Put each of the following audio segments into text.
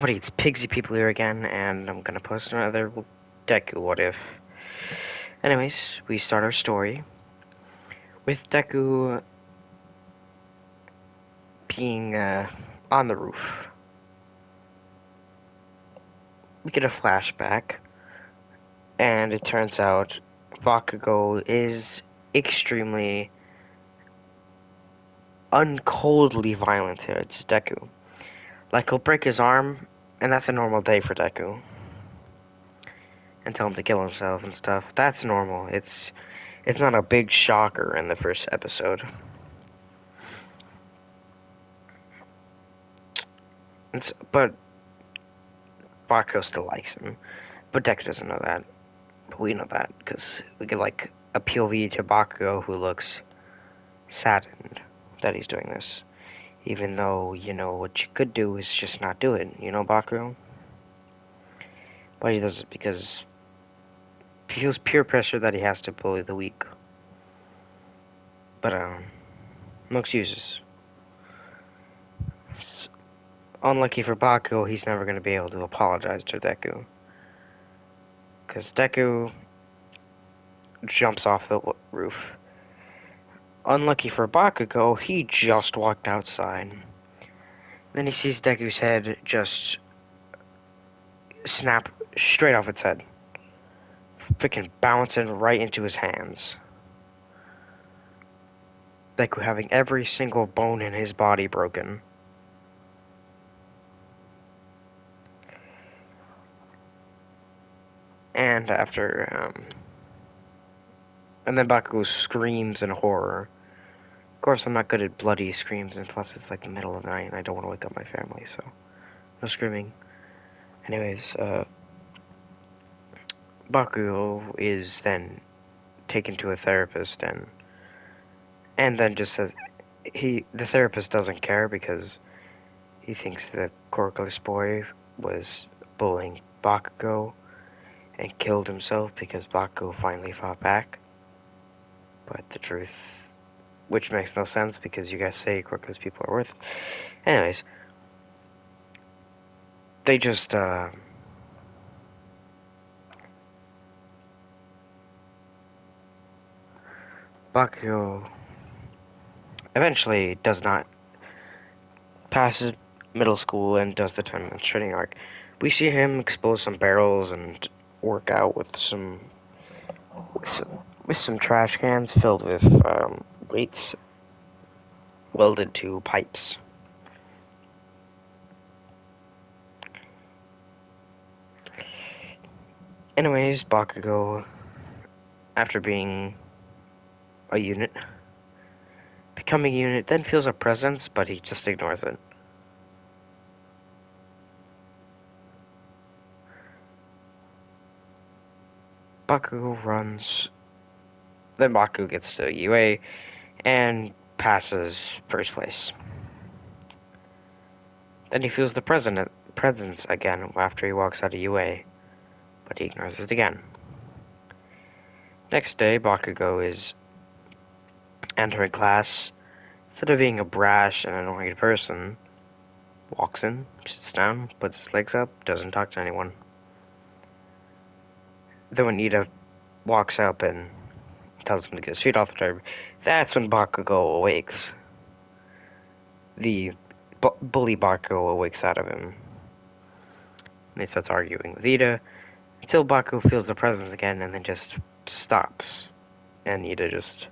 Buddy, it's Pigsy People here again, and I'm gonna post another Deku What If. Anyways, we start our story with Deku being on the roof. We get a flashback, and it turns out Bakugo is extremely uncoldly violent here. It's Deku. Like, he'll break his arm, and that's a normal day for Deku. And tell him to kill himself and stuff. That's normal. It's not a big shocker in the first episode. But Bakugo still likes him. But Deku doesn't know that. But we know that, because we get, like, a POV to Bakugo who looks saddened that he's doing this. Even though, what you could do is just not do it, Bakugo? But he does it because he feels peer pressure that he has to bully the weak. But, no excuses. Unlucky for Bakugo, he's never going to be able to apologize to Deku. Because Deku jumps off the roof. Unlucky for Bakugo, he just walked outside. Then he sees Deku's head just snap straight off its head. Freaking bouncing right into his hands. Deku having every single bone in his body broken. And and then Bakugo screams in horror. Of course, I'm not good at bloody screams, and plus it's like the middle of the night, and I don't want to wake up my family, so no screaming. Anyways, Bakugo is then taken to a therapist, and then just says the therapist doesn't care because he thinks the Corkless boy was bullying Bakugo and killed himself because Bakugo finally fought back. But the truth, which makes no sense because you guys say Corkless people are worth it. Anyways, they just, Bakugo eventually does not passes middle school and does the 10-minute training arc. We see him expose some barrels and work out with some trash cans filled with weights welded to pipes. Anyways, Bakugo, after being a unit, becoming a unit, then feels a presence, but he just ignores it. Bakugo runs, then Bakugo gets to UA and passes first place. Then he feels the presence again after he walks out of UA, but he ignores it again. Next day, Bakugo is entering class. Instead of being a brash and annoying person, walks in, sits down, puts his legs up, doesn't talk to anyone. Then when Ida walks up and tells him to get his feet off the turf, that's when Bakugo awakes. The bully Bakugo awakes out of him. And he starts arguing with Ida until Bakugo feels the presence again and then just stops. And Ida just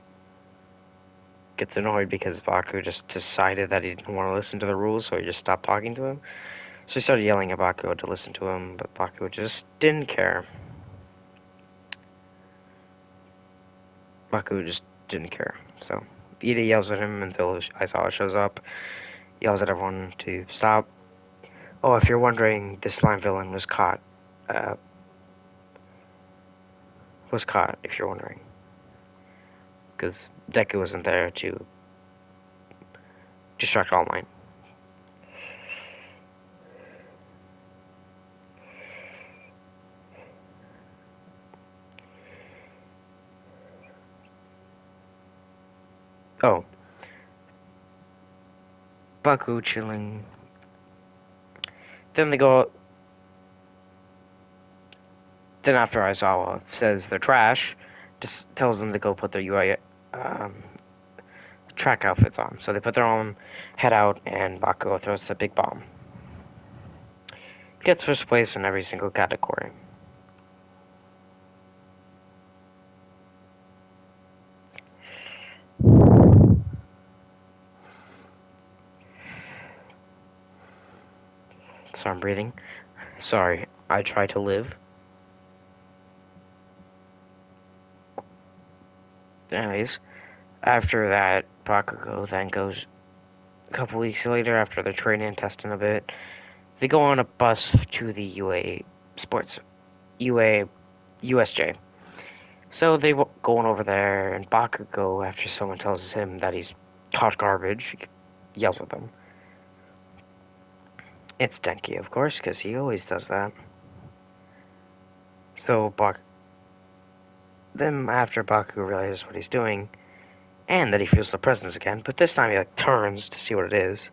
gets annoyed because Bakugo just decided that he didn't want to listen to the rules, so he just stopped talking to him. So he started yelling at Bakugo to listen to him, but Bakugo just didn't care. Bakugo just didn't care. So Ida yells at him until Aizawa shows up, yells at everyone to stop. Oh, if you're wondering, this slime villain was caught. If you're wondering. Because Deku wasn't there to distract All Might. Oh. Bakugo chilling. Then they go. Then after Aizawa says they're trash, just tells them to go put their UI track outfits on. So they put their own, head out, and Bakugo throws the big bomb. Gets first place in every single category. So I'm breathing. Sorry, I try to live. Anyways, after that, Bakugo then goes a couple weeks later after they're training and testing a bit. They go on a bus to the UA Sports UA USJ. So they going over there, and Bakugo, after someone tells him that he's hot garbage, yells at them. It's Denki, of course, because he always does that. So then after Bakugo realizes what he's doing, and that he feels the presence again, but this time he turns to see what it is,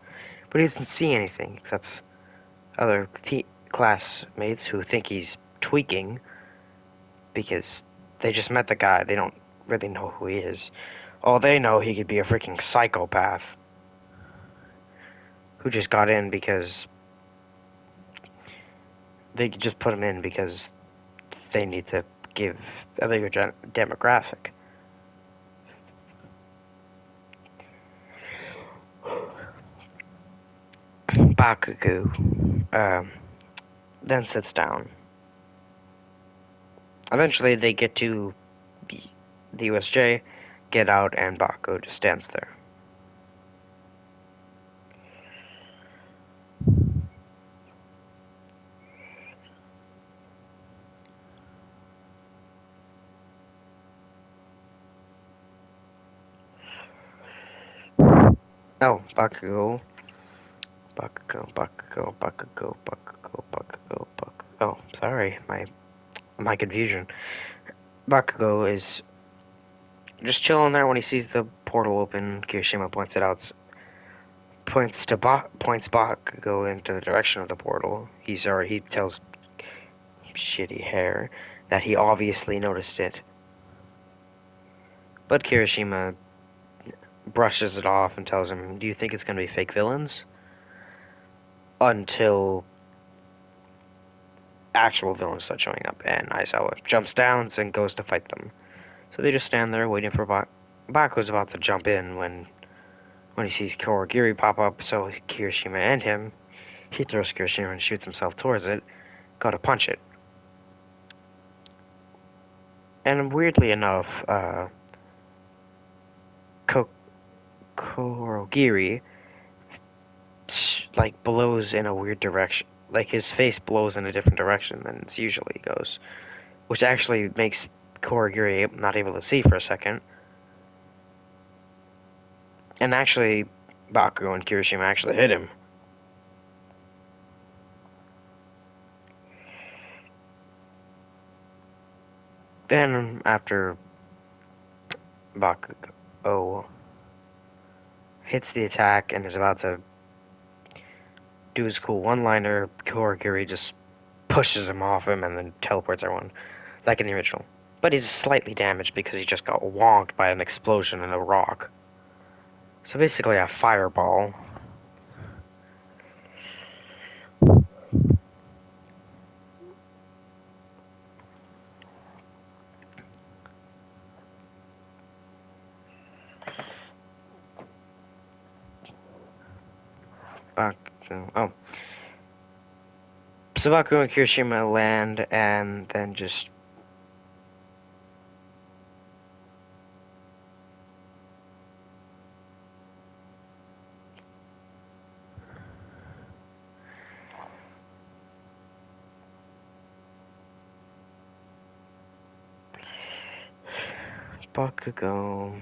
but he doesn't see anything except other classmates who think he's tweaking because they just met the guy. They don't really know who he is. All they know, he could be a freaking psychopath who just got in because they just put him in because they need to give a bigger demographic. Bakugo then sits down. Eventually, they get to the USJ, get out, and Bakugo just stands there. Oh, Bakugo. Bakugo, Bakugo, Bakugo, Bakugo, Bakugo, Bakugo. Oh, sorry, my confusion. Bakugo is just chilling there when he sees the portal open. Kirishima points it out, points Bakugo into the direction of the portal. He tells Shitty Hair that he obviously noticed it, but Kirishima brushes it off and tells him, "Do you think it's gonna be fake villains?" Until actual villains start showing up, and Aizawa jumps down and goes to fight them. So they just stand there waiting for Bakugo's about to jump in when he sees Kurogiri pop up, so Kirishima and him, he throws Kirishima and shoots himself towards it, go to punch it. And weirdly enough, Kurogiri, blows in a weird direction. Like, his face blows in a different direction than it usually goes, which actually makes Kurogiri not able to see for a second. And actually, Bakugo and Kirishima actually hit him. Then, after Bakugo hits the attack and is about to do his cool one-liner, Kurogiri just pushes him off him and then teleports everyone, like in the original. But he's slightly damaged because he just got wonked by an explosion in a rock. So basically a fireball. Oh. Sabaku and Kirishima land and then just Bakugo.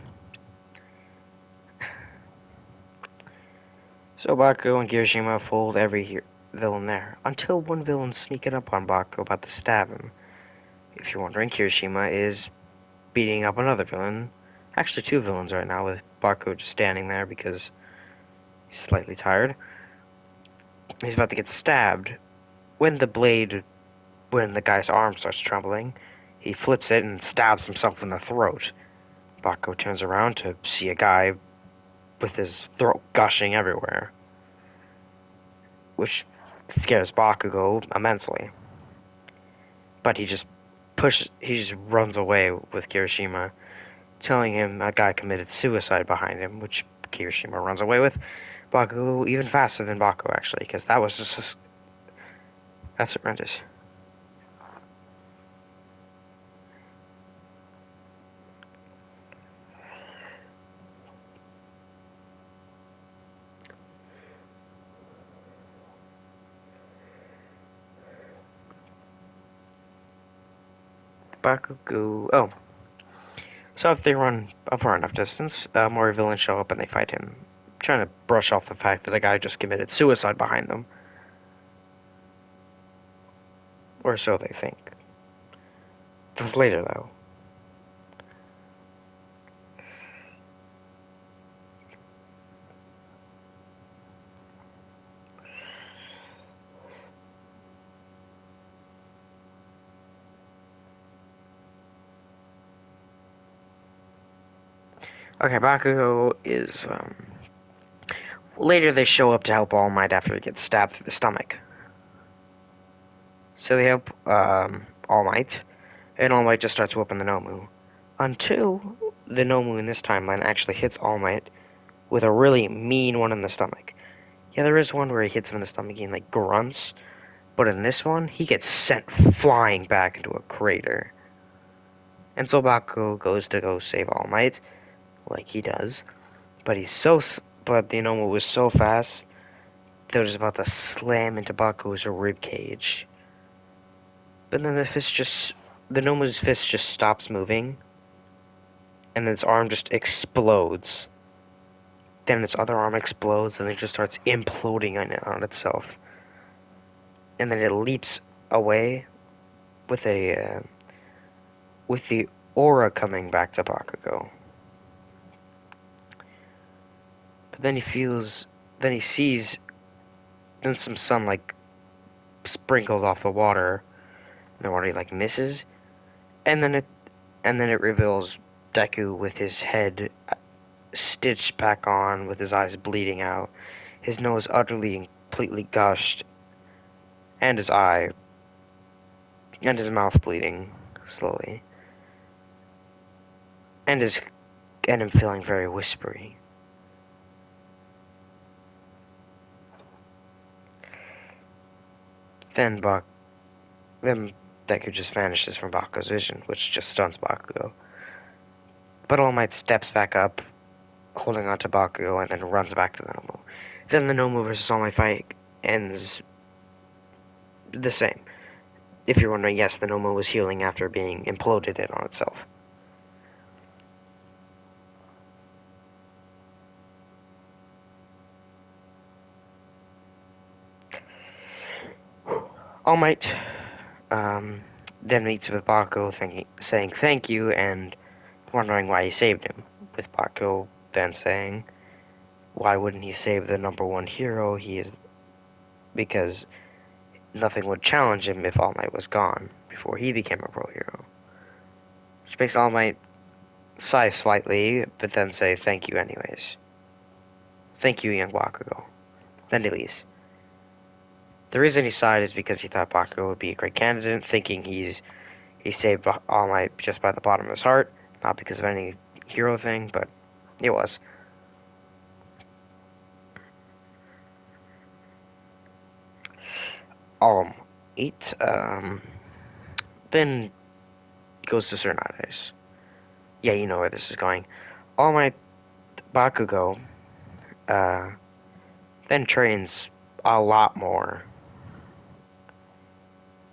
So Bakugo and Kirishima fold every villain there, until one villain sneaking up on Bakugo about to stab him. If you're wondering, Kirishima is beating up another villain. Actually, two villains right now, with Bakugo just standing there because he's slightly tired. He's about to get stabbed, when when the guy's arm starts trembling, he flips it and stabs himself in the throat. Bakugo turns around to see a guy with his throat gushing everywhere, which scares Bakugo immensely. But he just runs away with Kirishima, telling him a guy committed suicide behind him, which Kirishima runs away with Bakugo even faster than Bakugo, actually, because that's horrendous. Bakugo. Oh, so if they run a far enough distance, more villains show up and they fight him, trying to brush off the fact that the guy just committed suicide behind them. Or so they think. That's later, though. Okay, Bakugo is, later they show up to help All Might after he gets stabbed through the stomach. So they help, All Might, and All Might just starts whooping the Nomu. Until the Nomu in this timeline actually hits All Might with a really mean one in the stomach. Yeah, there is one where he hits him in the stomach and, like, grunts, but in this one, he gets sent flying back into a crater. And so Bakugo goes to go save All Might, like he does, but but the Nomu was so fast that it was about to slam into Bakugo's rib cage. But then the Nomu's fist just stops moving, and then its arm just explodes. Then its other arm explodes, and it just starts imploding on itself. And then it leaps away with with the aura coming back to Bakugo. But then he sees, then some sun like sprinkles off the water, and the water like misses, and then it reveals Deku with his head stitched back on, with his eyes bleeding out, his nose utterly and completely gushed, and his mouth bleeding slowly, and him feeling very whispery. Then then Deku just vanishes from Bakugo's vision, which just stuns Bakugo. But All Might steps back up, holding onto Bakugo, and then runs back to the Nomu. Then the Nomu versus All Might fight ends the same. If you're wondering, yes, the Nomu was healing after being imploded in on itself. All Might then meets with Bakugo, saying thank you, and wondering why he saved him. With Bakugo then saying, why wouldn't he save the number one hero? Because nothing would challenge him if All Might was gone before he became a pro hero. Which makes All Might sigh slightly, but then say thank you anyways. Thank you, young Bakugo. Then he leaves. The reason he sighed is because he thought Bakugo would be a great candidate, thinking he saved All Might just by the bottom of his heart, not because of any hero thing, but it was. All Might then goes to Tsunade's. Yeah, you know where this is going. All Might Bakugo uh, then trains a lot more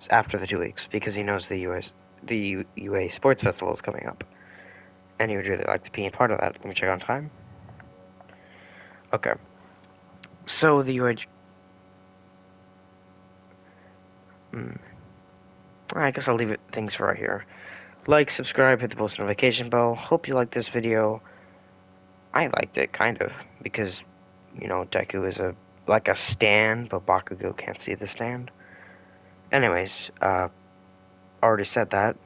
after the 2 weeks because he knows the UA Sports Festival is coming up, and he would really like to be a part of that. Let me check on time. Okay, so the UA. I guess I'll leave things right here. Like, subscribe, hit the post notification bell. Hope you liked this video. I liked it kind of because Deku is like a stand, but Bakugo can't see the stand. Anyways, already said that.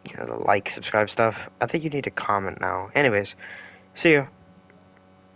You know, the like, subscribe stuff. I think you need to comment now. Anyways, see you.